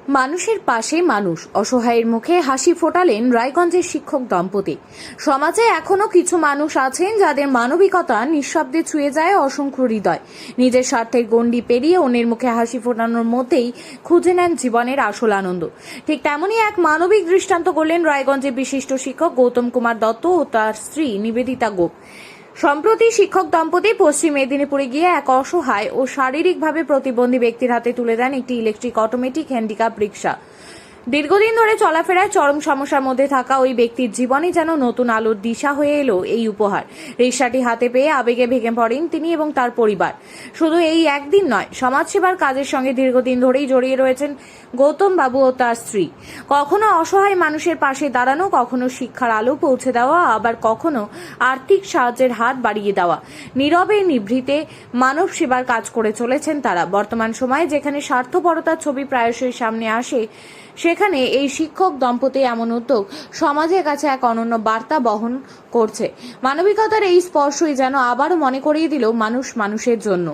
মানুষের পাশে মানুষ, অসহায়ের মুখে হাসি ফোটালেন রায়গঞ্জের শিক্ষক দম্পতি। সমাজে এখনো কিছু মানুষ আছেন যাদের মানবিকতা নিঃশব্দে ছুঁয়ে যায় অসংখ্য হৃদয়। নিজের স্বার্থের গণ্ডি পেরিয়ে অন্যের মুখে হাসি ফোটানোর মধ্যেই খুঁজে নেন জীবনের আসল আনন্দ। ঠিক তেমনই এক মানবিক দৃষ্টান্ত করলেন রায়গঞ্জের বিশিষ্ট শিক্ষক গৌতম কুমার দত্ত ও তার স্ত্রী নিবেদিতা গোপ। সম্প্রতি শিক্ষক দম্পতি পশ্চিম মেদিনীপুরে গিয়ে এক অসহায় ও শারীরিকভাবে প্রতিবন্ধী ব্যক্তির হাতে তুলে দেন একটি ইলেকট্রিক অটোমেটিক হ্যান্ডিক্যাপ রিক্সা। দীর্ঘদিন ধরে চলাফেরায় চরম সমস্যার মধ্যে থাকা ওই ব্যক্তির জীবনে যেন নতুন আলোর দিশা হয়ে এলো এই উপহার। রিক্সাটি হাতে পেয়ে আবেগে ভেঙে পড়েন তিনি এবং তার পরিবার। শুধু এই একদিন নয়, সমাজসেবার কাজের সঙ্গে দীর্ঘদিন ধরেই জড়িয়ে রয়েছেন গৌতম বাবু ও তার স্ত্রী। কখনো অসহায় মানুষের পাশে দাঁড়ানো, কখনো শিক্ষার আলো পৌঁছে দেওয়া, আবার কখনো আর্থিক সাহায্যের হাত বাড়িয়ে দেওয়া। নীরবে নিভৃতে মানব সেবার কাজ করে চলেছেন তারা। বর্তমান সময়ে যেখানে স্বার্থপরতার ছবি প্রায়শই সামনে আসে, সেখানে এই শিক্ষক দম্পতি এমন উদ্যোগ সমাজের কাছে এক অনন্য বার্তা বহন করছে। মানবিকতার এই স্পর্শই যেন আবারও মনে করিয়ে দিল মানুষ মানুষের জন্য।